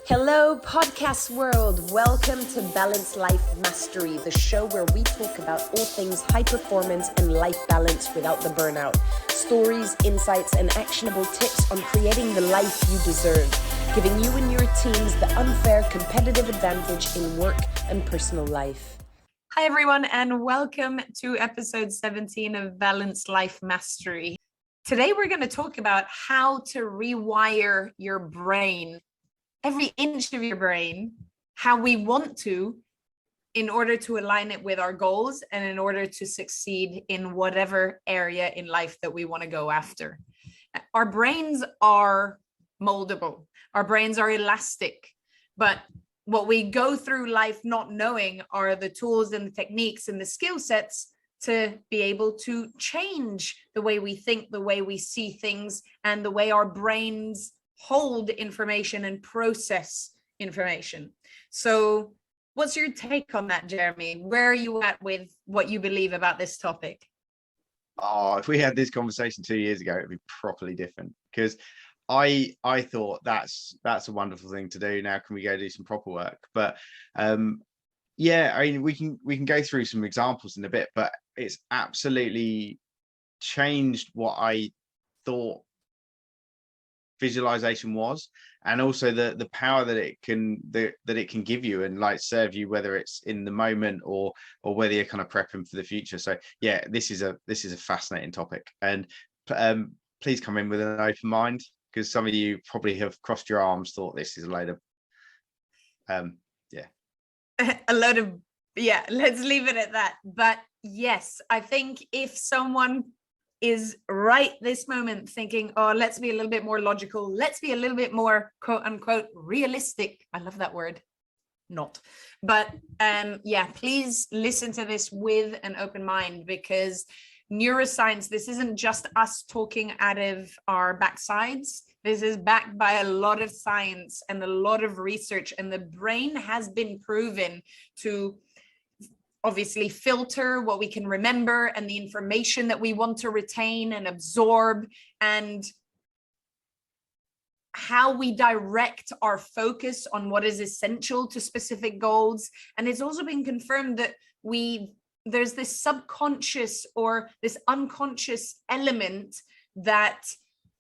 Hello, podcast world. Welcome to Balance Life Mastery, the show where we talk about all things high performance and life balance without the burnout. Stories, insights, and actionable tips on creating the life you deserve, giving you and your teams the unfair competitive advantage in work and personal life. Hi, everyone, and welcome to episode 17 of Balance Life Mastery. Today, we're going to talk about how to rewire your brain, every inch of your brain, how we want to, in order to align it with our goals and in order to succeed in whatever area in life that we want to go after. Our brains are moldable. Our brains are elastic, but what we go through life not knowing are the tools and the techniques and the skill sets to be able to change the way we think, the way we see things, and the way our brains hold information and process information. So what's your take on that, Jeremy? Where are you at with what you believe about this topic? Oh, if we had this conversation 2 years ago, it'd be properly different, because I thought that's a wonderful thing to do. Now can we go do some proper work? But yeah, I mean, we can go through some examples in a bit, but it's absolutely changed what I thought visualization was, and also the power that it can give you and like serve you, whether it's in the moment or whether you're kind of prepping for the future. So yeah, this is a fascinating topic, and please come in with an open mind, because some of you probably have crossed your arms, thought this is a load of Let's leave it at that. But yes, I think if someone is right this moment thinking, oh, let's be a little bit more logical, let's be a little bit more quote unquote realistic, I love that word, but please listen to this with an open mind, because neuroscience, this isn't just us talking out of our backsides. This is backed by a lot of science and a lot of research, and the brain has been proven to obviously filter what we can remember and the information that we want to retain and absorb, and how we direct our focus on what is essential to specific goals. And it's also been confirmed that there's this subconscious or this unconscious element that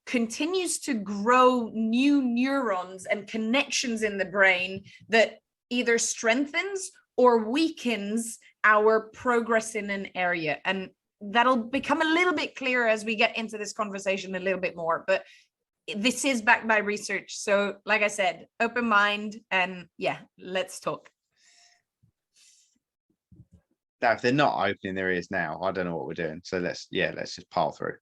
continues to grow new neurons and connections in the brain that either strengthens or weakens our progress in an area. And that'll become a little bit clearer as we get into this conversation a little bit more, but this is backed by research. So like I said, open mind, and yeah, let's talk. Now, if they're not opening their ears now, I don't know what we're doing. So let's just pile through.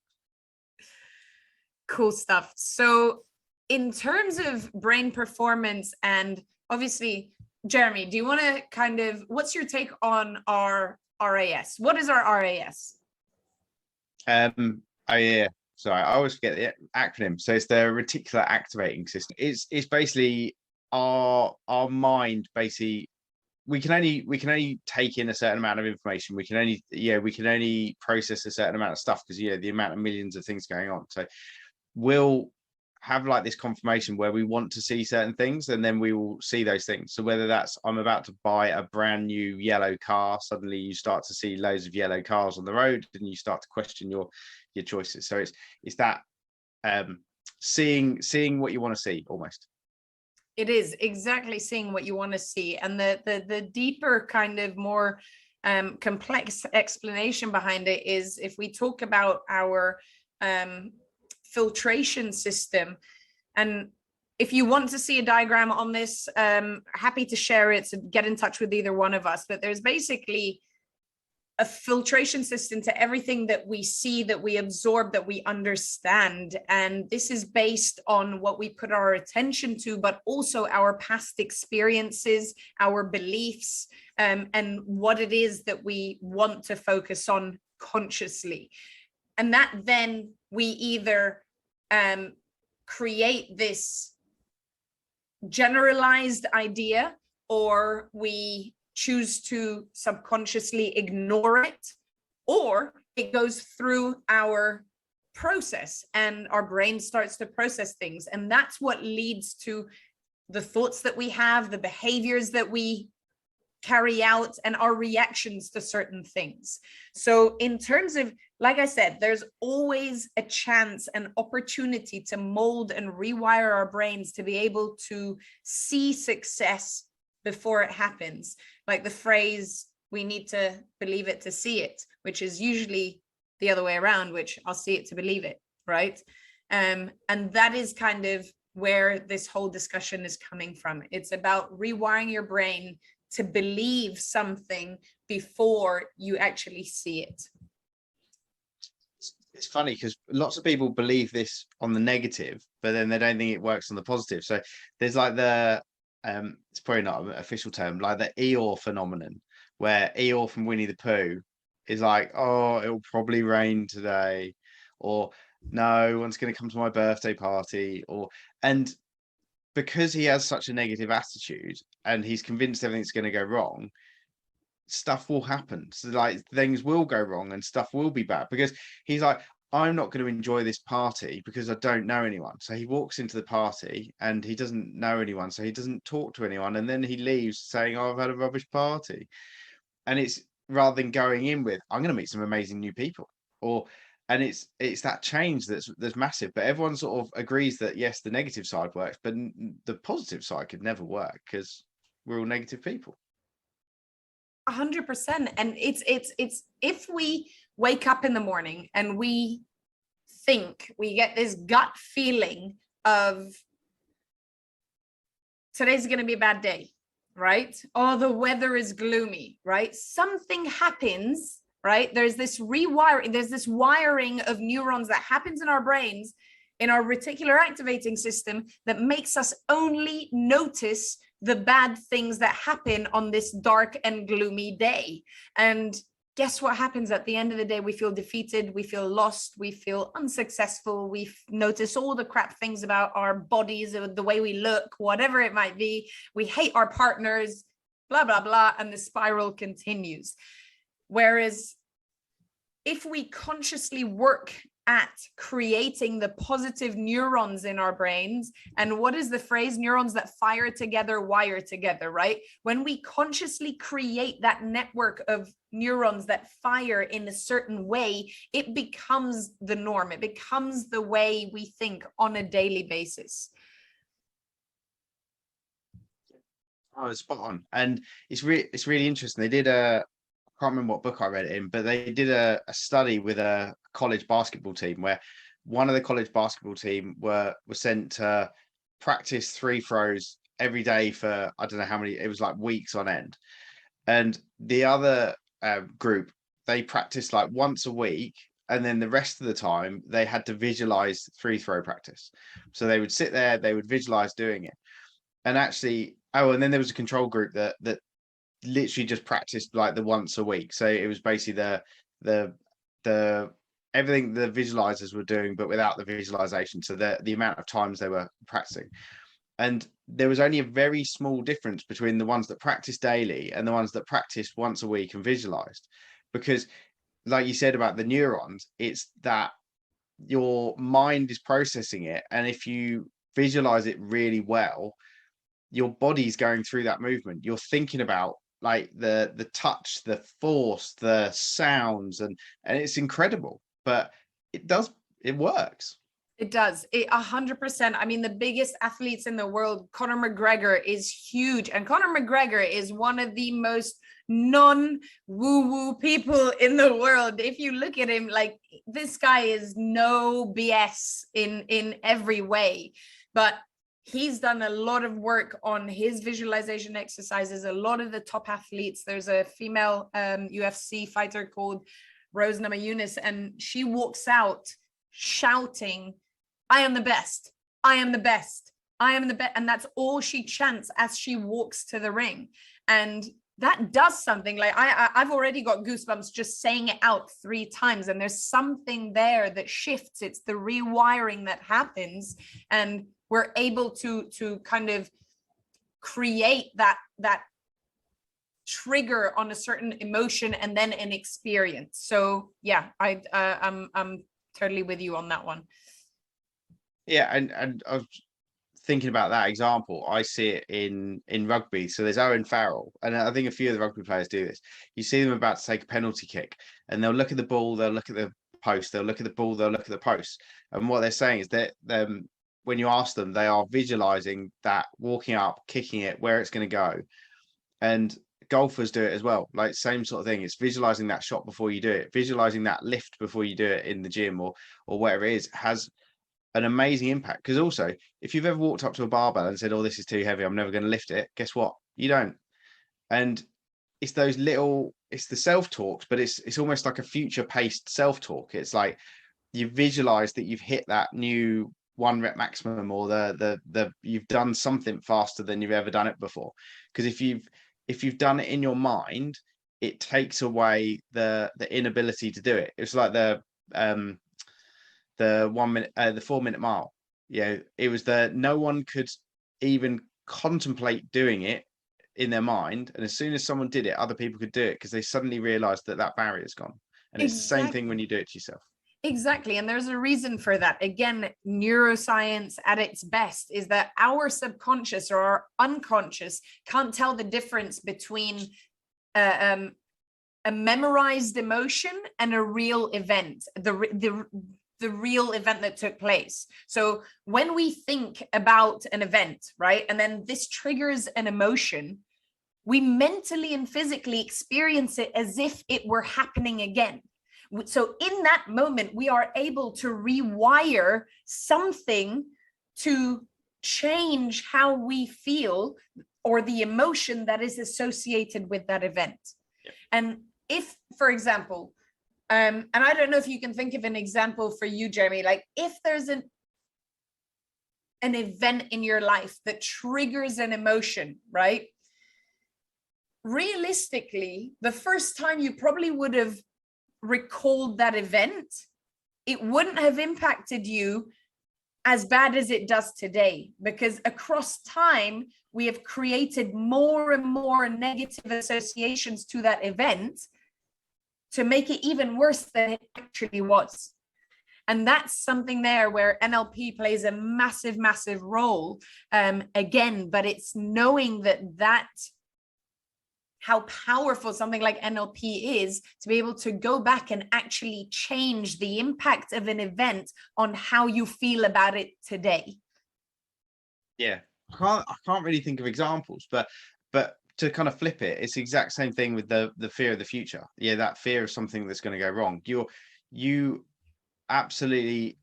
Cool stuff. So in terms of brain performance, and obviously, Jeremy, do you want to what's your take on our RAS? What is our RAS? Oh yeah, sorry, I always forget the acronym. So it's the reticular activating system. It's basically our mind. Basically, we can only take in a certain amount of information. We can only process a certain amount of stuff, because the amount of millions of things going on. So we'll have like this confirmation where we want to see certain things, and then we will see those things. So whether that's I'm about to buy a brand new yellow car, suddenly you start to see loads of yellow cars on the road, and you start to question your choices. So it's that seeing what you want to see, almost. It is exactly seeing what you want to see, and the deeper kind of more complex explanation behind it is, if we talk about our filtration system, and if you want to see a diagram on this, happy to share it, so get in touch with either one of us. But there's basically a filtration system to everything that we see, that we absorb, that we understand, and this is based on what we put our attention to, but also our past experiences, our beliefs, and what it is that we want to focus on consciously. And that then we either create this generalized idea, or we choose to subconsciously ignore it, or it goes through our process and our brain starts to process things. And that's what leads to the thoughts that we have, the behaviors that we carry out, and our reactions to certain things. So in terms of, like I said, there's always a chance, an opportunity to mold and rewire our brains to be able to see success before it happens. Like the phrase, we need to believe it to see it, which is usually the other way around, which I'll see it to believe it, right? And that is kind of where this whole discussion is coming from. It's about rewiring your brain to believe something before you actually see it. It's funny because lots of people believe this on the negative, but then they don't think it works on the positive. So there's like the it's probably not an official term, like the Eeyore phenomenon, where Eeyore from Winnie the Pooh is like, oh, it'll probably rain today, or no one's going to come to my birthday party, and because he has such a negative attitude and he's convinced everything's going to go wrong, stuff will happen. So like things will go wrong and stuff will be bad because he's like, I'm not going to enjoy this party because I don't know anyone. So he walks into the party and he doesn't know anyone. So he doesn't talk to anyone. And then he leaves saying, oh, I've had a rubbish party. And it's rather than going in with, I'm going to meet some amazing new people, and it's that change that's massive. But everyone sort of agrees that yes, the negative side works, but the positive side could never work because we're all negative people. 100%. And it's if we wake up in the morning and we think, we get this gut feeling of today's going to be a bad day, right? Oh, the weather is gloomy, right? Something happens, right? There's this rewiring, there's this wiring of neurons that happens in our brains, in our reticular activating system, that makes us only notice the bad things that happen on this dark and gloomy day. And guess what happens at the end of the day? We feel defeated, we feel lost, we feel unsuccessful, we notice all the crap things about our bodies, the way we look, whatever it might be. We hate our partners, blah, blah, blah, and the spiral continues. Whereas if we consciously work at creating the positive neurons in our brains, and what is the phrase? Neurons that fire together, wire together, right? When we consciously create that network of neurons that fire in a certain way, it becomes the norm. It becomes the way we think on a daily basis. Oh, it's spot on. And it's really interesting. They did I can't remember what book I read it in, but they did a study with a college basketball team where one of the college basketball team were sent to practice free throws every day for, I don't know how many, it was like weeks on end. And the other group, they practiced like once a week. And then the rest of the time they had to visualize free throw practice. So they would sit there, they would visualize doing it. And actually, and then there was a control group that literally just practiced like the once a week. So it was basically the everything the visualizers were doing, but without the visualization. So the amount of times they were practicing. And there was only a very small difference between the ones that practiced daily and the ones that practiced once a week and visualized. Because like you said about the neurons, it's that your mind is processing it. And if you visualize it really well, your body's going through that movement. You're thinking about like the touch, the force, the sounds, and it's incredible. But it works. It does. 100%. I mean, the biggest athletes in the world, Conor McGregor, is huge. And Conor McGregor is one of the most non-woo-woo people in the world. If you look at him, like, this guy is no BS in every way. But he's done a lot of work on his visualization exercises. A lot of the top athletes, there's a female UFC fighter called Rose Namajunas, and she walks out shouting, I am the best, I am the best, I am the best. And that's all she chants as she walks to the ring. And that does something. Like I've already got goosebumps just saying it out 3 times. And there's something there that shifts. It's the rewiring that happens. And we're able to kind of create that trigger on a certain emotion and then an experience. So yeah, I'm totally with you on that one. Yeah, and I was thinking about that example, I see it in rugby. So there's Owen Farrell, and I think a few of the rugby players do this. You see them about to take a penalty kick, and they'll look at the ball, they'll look at the post, they'll look at the ball, they'll look at the post, and what they're saying is that when you ask them, they are visualizing that walking up, kicking it, where it's going to go. And golfers do it as well, like same sort of thing. It's visualizing that shot before you do it, visualizing that lift before you do it in the gym or whatever it is, has an amazing impact. Because also, if you've ever walked up to a barbell and said, oh, this is too heavy, I'm never going to lift it, guess what, you don't. And it's those little, it's the self-talks, but it's almost like a future paced self-talk. It's like you visualize that you've hit that new 1 rep maximum, or the you've done something faster than you've ever done it before. Because if you've done it in your mind, it takes away the inability to do it. It's like the 1 minute, the 4 minute mile. It was no one could even contemplate doing it in their mind, and as soon as someone did it, other people could do it, because they suddenly realized that barrier is gone. And it's the same thing when you do it to yourself. Exactly. And there's a reason for that. Again, neuroscience at its best is that our subconscious or our unconscious can't tell the difference between a memorized emotion and a real event, the real event that took place. So when we think about an event, right, and then this triggers an emotion, we mentally and physically experience it as if it were happening again. So in that moment, we are able to rewire something to change how we feel or the emotion that is associated with that event. Yeah. And if, for example, and I don't know if you can think of an example for you, Jeremy, like if there's an event in your life that triggers an emotion, right? Realistically, the first time you probably would have recalled that event, it wouldn't have impacted you as bad as it does today, because across time we have created more and more negative associations to that event to make it even worse than it actually was. And that's something there where NLP plays a massive role again, but it's knowing that how powerful something like NLP is to be able to go back and actually change the impact of an event on how you feel about it today. Yeah, I can't really think of examples, but to kind of flip it, it's the exact same thing with the fear of the future. Yeah, that fear of something that's going to go wrong. You absolutely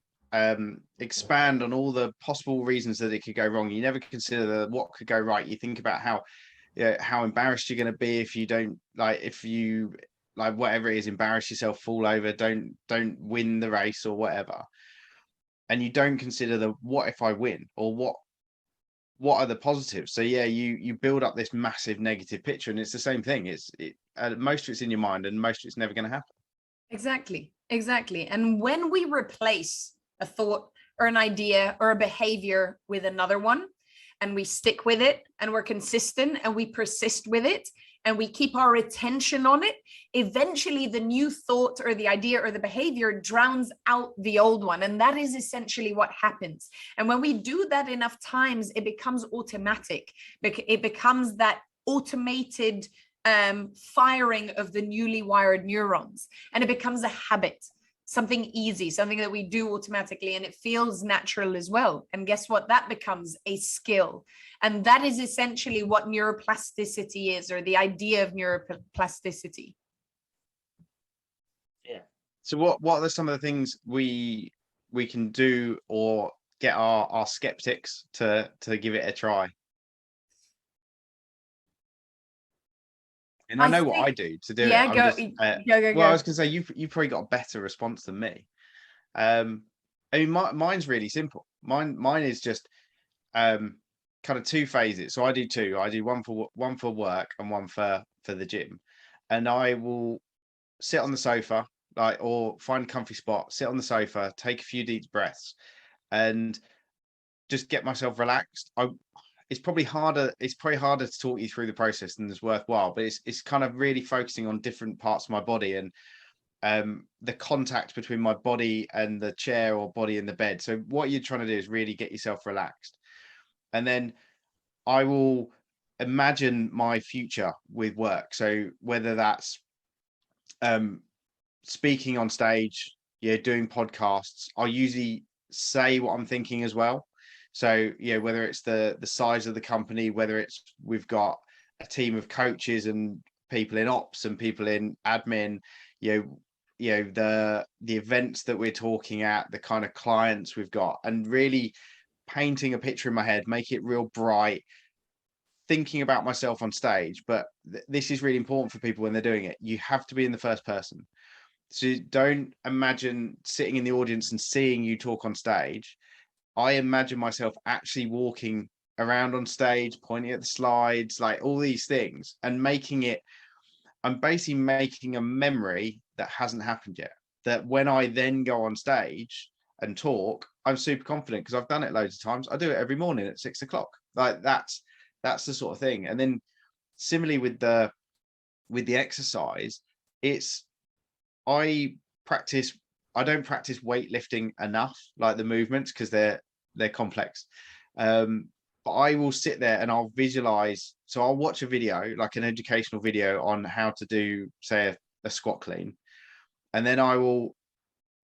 expand on all the possible reasons that it could go wrong. You never consider what could go right. You think about how embarrassed you're going to be if you don't, like, if you, like, whatever it is, embarrass yourself, fall over, don't win the race or whatever. And you don't consider the what if I win, or what are the positives. So yeah, you build up this massive negative picture, and it's the same thing. Most of it's in your mind, and most of it's never going to happen. Exactly. And when we replace a thought or an idea or a behavior with another one, and we stick with it, and we're consistent, and we persist with it, and we keep our attention on it, eventually the new thought or the idea or the behavior drowns out the old one. And that is essentially what happens. And when we do that enough times, it becomes automatic. It becomes that automated firing of the newly wired neurons, and it becomes a habit, something easy, something that we do automatically, and it feels natural as well. And guess what? That becomes a skill. And that is essentially what neuroplasticity is, or the idea of neuroplasticity. Yeah. So what are some of the things we can do, or get our skeptics to give it a try? And I know what I do to do it. Go. Well, I was going to say, you probably got a better response than me. I mean, mine's really simple. Mine is just kind of two phases. So I do two. I do one for work and one for the gym. And I will sit on the sofa, or find a comfy spot, sit on the sofa, take a few deep breaths, and just get myself relaxed. It's probably harder to talk you through the process than is worthwhile, but it's kind of really focusing on different parts of my body, and the contact between my body and the chair, or body in the bed. So what you're trying to do is really get yourself relaxed. And then I will imagine my future with work. So whether that's speaking on stage, doing podcasts, I usually say what I'm thinking as well. So whether it's the size of the company, whether it's we've got a team of coaches and people in ops and people in admin, the events that we're talking at, the kind of clients we've got, and really painting a picture in my head, make it real bright, thinking about myself on stage. But this is really important for people when they're doing it. You have to be in the first person. So don't imagine sitting in the audience and seeing you talk on stage. I imagine myself actually walking around on stage, pointing at the slides, like all these things, and I'm basically making a memory that hasn't happened yet. That when I then go on stage and talk, I'm super confident because I've done it loads of times. I do it every morning at 6 o'clock. Like that's the sort of thing. And then similarly with the exercise, I don't practice weightlifting enough, like the movements, because they're complex. But I will sit there and I'll visualize. So I'll watch a video, like an educational video on how to do, say, a squat clean. And then I will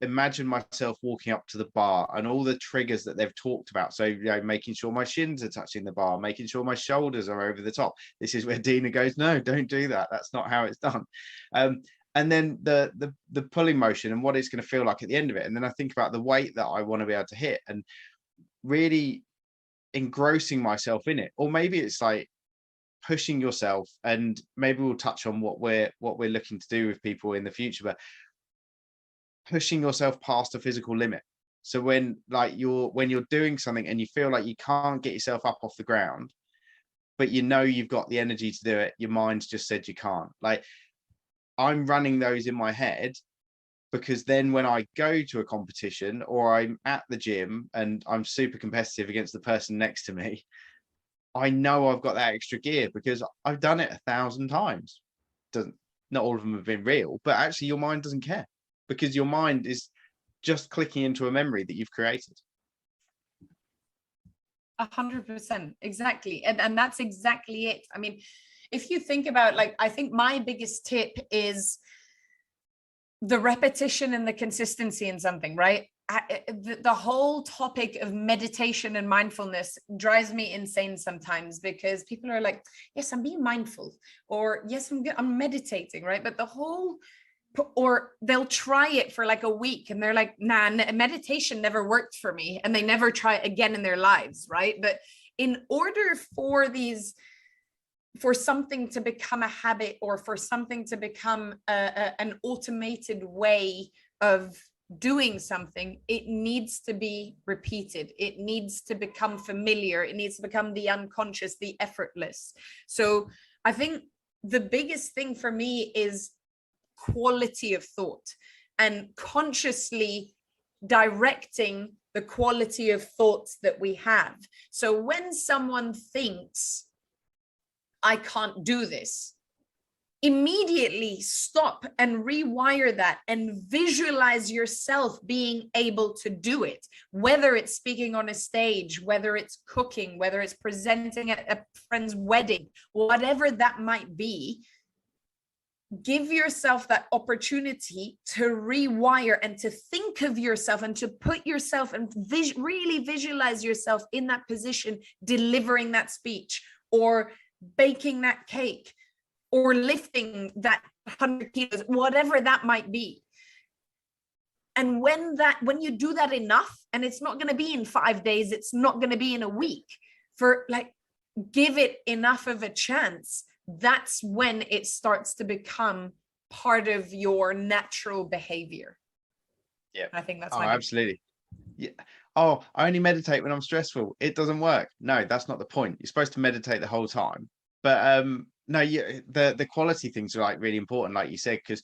imagine myself walking up to the bar and all the triggers that they've talked about. So, making sure my shins are touching the bar, making sure my shoulders are over the top. This is where Dina goes, no, don't do that. That's not how it's done. And then the pulling motion and what it's going to feel like at the end of it. And then I think about the weight that I want to be able to hit and really engrossing myself in it. Or maybe it's like pushing yourself, and maybe we'll touch on what we're looking to do with people in the future, but pushing yourself past a physical limit. So when you're doing something and you feel like you can't get yourself up off the ground, but you've got the energy to do it, your mind's just said you can't. Like, I'm running those in my head, because then when I go to a competition or I'm at the gym and I'm super competitive against the person next to me, I know I've got that extra gear because I've done it 1,000 times. Not all of them have been real, but actually your mind doesn't care, because your mind is just clicking into a memory that you've created. 100%, exactly. And that's exactly it. I mean, if you think about, like, I think my biggest tip is the repetition and the consistency in something, right? The whole topic of meditation and mindfulness drives me insane sometimes, because people are like, yes, I'm being mindful, or yes, I'm meditating, right? But or they'll try it for like a week and they're like, nah, meditation never worked for me, and they never try it again in their lives, right? But in order for something to become a habit, or for something to become an automated way of doing something, it needs to be repeated. It needs to become familiar. It needs to become the unconscious, the effortless. So I think the biggest thing for me is quality of thought, and consciously directing the quality of thoughts that we have. So when someone thinks, I can't do this, immediately stop and rewire that and visualize yourself being able to do it, whether it's speaking on a stage, whether it's cooking, whether it's presenting at a friend's wedding, whatever that might be. Give yourself that opportunity to rewire and to think of yourself and to put yourself and really visualize yourself in that position, delivering that speech, or baking that cake, or lifting that 100 kilos, whatever that might be. And when you do that enough, and it's not going to be in 5 days, it's not going to be in a week, give it enough of a chance, that's when it starts to become part of your natural behavior. Yeah, I think that's absolutely. Yeah. Oh, I only meditate when I'm stressful. It doesn't work. No, that's not the point. You're supposed to meditate the whole time. But no, the quality things are like really important, like you said, because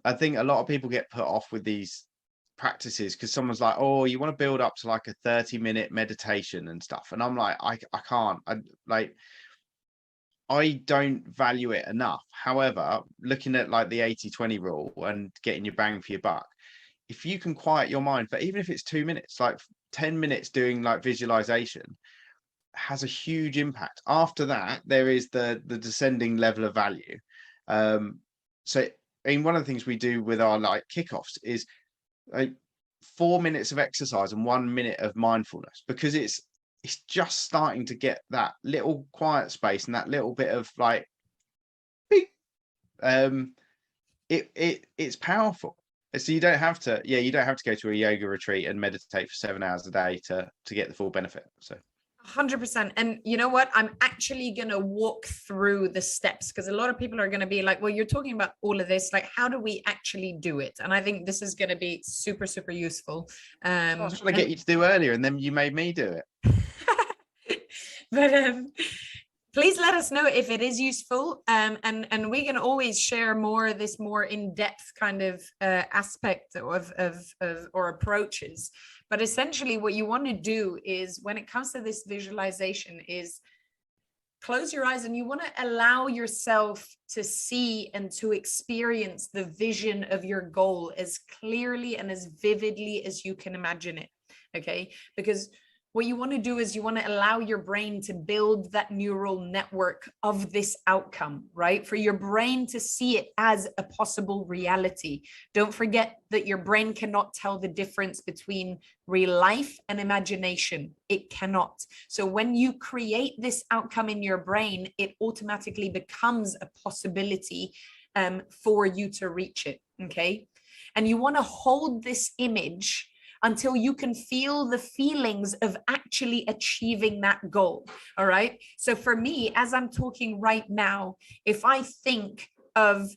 I think a lot of people get put off with these practices because someone's like, oh, you want to build up to like a 30-minute meditation and stuff, and I'm like, I can't. I don't value it enough. However, looking at like the 80-20 rule and getting your bang for your buck, if you can quiet your mind for, even if it's 2 minutes, like 10 minutes doing like visualization, has a huge impact. After that, there is the descending level of value. So I mean, one of the things we do with our like kickoffs is like 4 minutes of exercise and 1 minute of mindfulness, because it's just starting to get that little quiet space and that little bit of like beep. It's powerful. So you don't have to, you don't have to go to a yoga retreat and meditate for 7 hours a day to get the full benefit. So 100%. And you know what? I'm actually going to walk through the steps, because a lot of people are going to be like, well, you're talking about all of this. Like, how do we actually do it? And I think this is going to be super, super useful. I was trying to get you to do earlier, and then you made me do it. But please let us know if it is useful. And we can always share more this more in-depth kind of aspect of or approaches. But essentially what you want to do is, when it comes to this visualization, is close your eyes and you want to allow yourself to see and to experience the vision of your goal as clearly and as vividly as you can imagine it. Okay, because what you want to do is you want to allow your brain to build that neural network of this outcome, right? For your brain to see it as a possible reality. Don't forget that your brain cannot tell the difference between real life and imagination. It cannot. So when you create this outcome in your brain, it automatically becomes a possibility for you to reach it, okay? And you want to hold this image until you can feel the feelings of actually achieving that goal. All right. So for me, as I'm talking right now, if I think of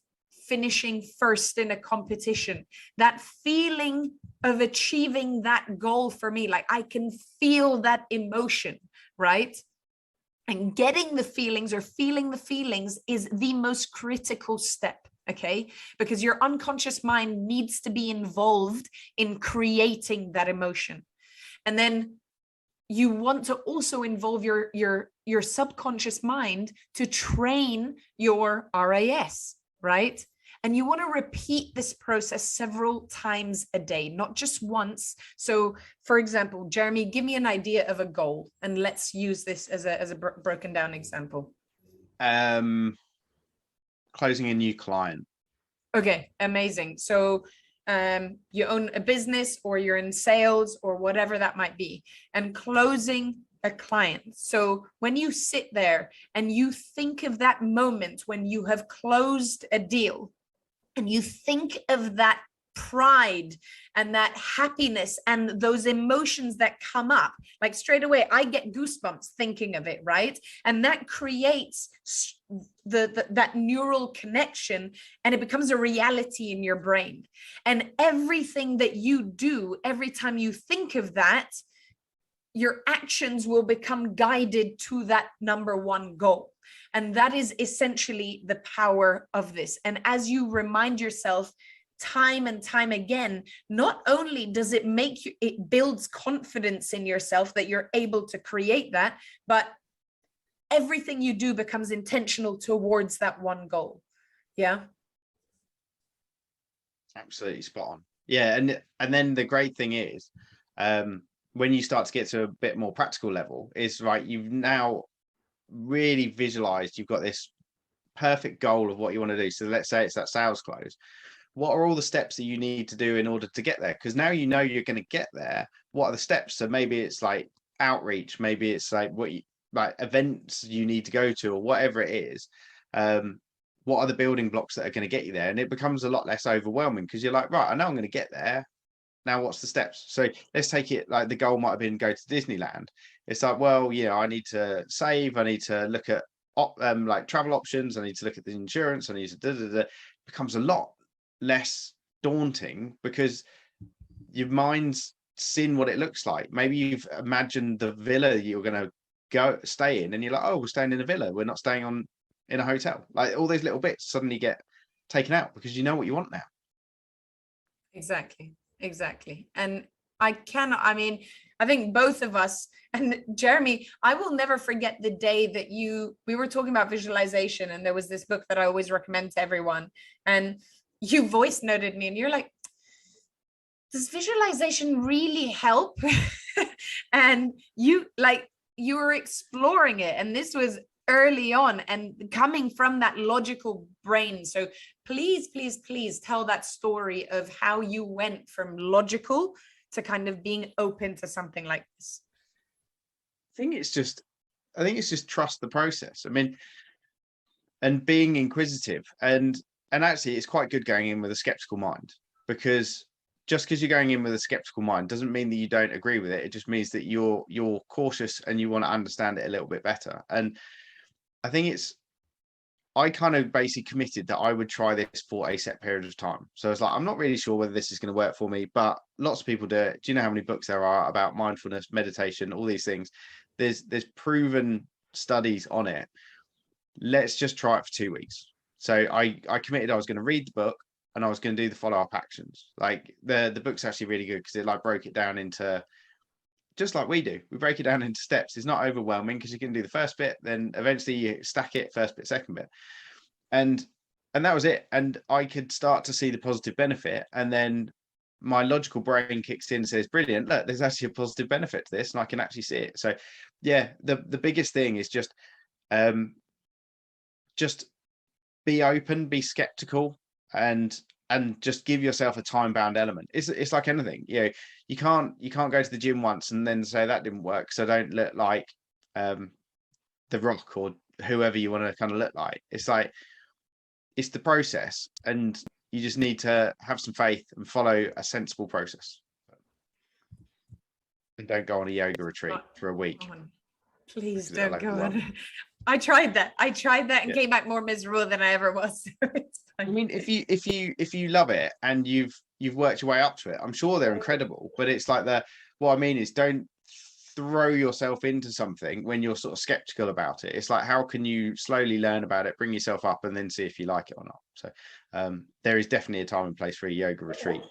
finishing first in a competition, that feeling of achieving that goal for me, like I can feel that emotion, right? And getting the feelings or feeling the feelings is the most critical step. Okay, because your unconscious mind needs to be involved in creating that emotion. And then you want to also involve your subconscious mind to train your RAS, right? And you want to repeat this process several times a day, not just once. So for example, Jeremy, give me an idea of a goal, and let's use this as a broken down example. Closing a new client. Okay, amazing. So you own a business, or you're in sales, or whatever that might be, and closing a client. So when you sit there and you think of that moment when you have closed a deal, and you think of that pride and that happiness and those emotions that come up, like straight away, I get goosebumps thinking of it, right? And that creates that neural connection, and it becomes a reality in your brain. And everything that you do, every time you think of that, your actions will become guided to that number one goal. And that is essentially the power of this. And as you remind yourself time and time again, not only does it make you, it builds confidence in yourself that you're able to create that, but everything you do becomes intentional towards that one goal. Yeah. Absolutely spot on. Yeah. And then the great thing is, when you start to get to a bit more practical level, is right, you've now really visualized, you've got this perfect goal of what you want to do. So let's say it's that sales close. What are all the steps that you need to do in order to get there? Because now you know you're going to get there. What are the steps? So maybe it's like outreach, maybe it's like like events you need to go to, or whatever it is. What are the building blocks that are going to get you there? And it becomes a lot less overwhelming, because you're like, right, I know I'm going to get there. Now what's the steps? So let's take it like the goal might have been go to Disneyland. It's like, well, yeah, I need to save, I need to look at like travel options, I need to look at the insurance, I need to It becomes a lot less daunting, because your mind's seen what it looks like. Maybe you've imagined the villa you're going to go stay in, and you're like, oh, we're staying in a villa, we're not staying in a hotel. Like all those little bits suddenly get taken out, because you know what you want now. Exactly. And I think both of us, and Jeremy, I will never forget the day that we were talking about visualization, and there was this book that I always recommend to everyone, and you voice noted me, and you're like, does visualization really help? And you like, you were exploring it, and this was early on and coming from that logical brain. So please, please, please tell that story of how you went from logical to kind of being open to something like this. I think it's just trust the process. I mean, and being inquisitive, and actually it's quite good going in with a skeptical mind, because just because you're going in with a skeptical mind doesn't mean that you don't agree with it. It just means that you're cautious and you want to understand it a little bit better. And I think I kind of basically committed that I would try this for a set period of time. So it's like, I'm not really sure whether this is going to work for me, but lots of people do it. Do you know how many books there are about mindfulness, meditation, all these things? There's proven studies on it. Let's just try it for 2 weeks. So I committed I was going to read the book and I was going to do the follow-up actions. Like the book's actually really good because it like broke it down into, just like we do. We break it down into steps. It's not overwhelming because you can do the first bit, then eventually you stack it, first bit, second bit. And that was it. And I could start to see the positive benefit. And then my logical brain kicks in and says, brilliant, look, there's actually a positive benefit to this and I can actually see it. So yeah, the biggest thing is just be open, be skeptical, and just give yourself a time-bound element. It's like anything. You know, you can't go to the gym once and then say that didn't work, so don't look like The Rock or whoever you want to kind of look like. It's like, it's the process, and you just need to have some faith and follow a sensible process. And don't go on a yoga retreat for a week. Please don't go on. I tried that and came back more miserable than I ever was. I mean, if you love it and you've worked your way up to it, I'm sure they're incredible. But it's like what I mean is, don't throw yourself into something when you're sort of skeptical about it. It's like, how can you slowly learn about it, bring yourself up, and then see if you like it or not. So there is definitely a time and place for a yoga retreat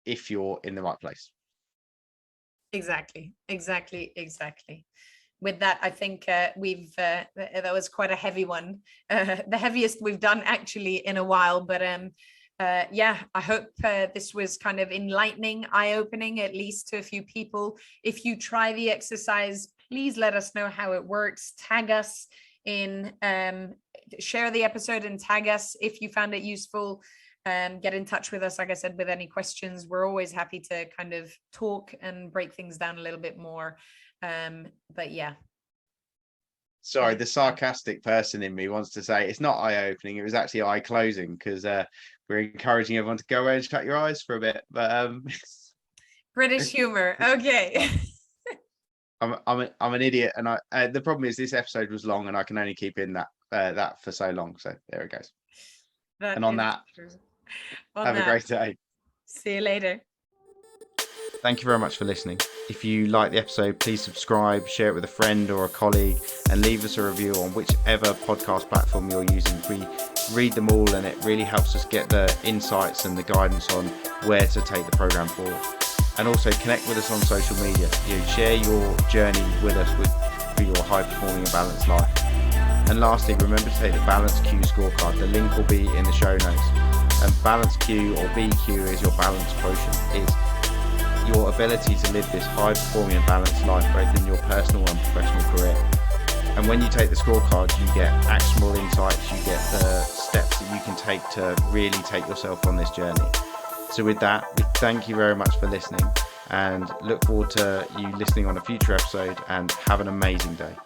if you're in the right place. Exactly. With that, I think that was quite a heavy one, the heaviest we've done actually in a while. But yeah, I hope this was kind of enlightening, eye-opening, at least to a few people. If you try the exercise, please let us know how it works. Tag us in, share the episode and tag us if you found it useful. Get in touch with us, like I said, with any questions. We're always happy to kind of talk and break things down a little bit more. But yeah. Sorry, the sarcastic person in me wants to say it's not eye-opening, it was actually eye-closing, because we're encouraging everyone to go away and shut your eyes for a bit. But British humor. Okay. I'm an idiot, and the problem is this episode was long and I can only keep in that for so long. So there it goes. And on that, have a great day. See you later. Thank you very much for listening. If you like the episode, please subscribe, share it with a friend or a colleague, and leave us a review on whichever podcast platform you're using. We read them all, and it really helps us get the insights and the guidance on where to take the program forward. And also connect with us on social media. Share your journey with us for your high-performing and balanced life. And lastly, remember to take the BalanceQ scorecard. The link will be in the show notes. And BalanceQ, or BQ, is your balance quotient. It's your ability to live this high-performing and balanced life, both in your personal and professional career. And when you take the scorecard, you get actionable insights, you get the steps that you can take to really take yourself on this journey. So with that, we thank you very much for listening, and look forward to you listening on a future episode, and have an amazing day.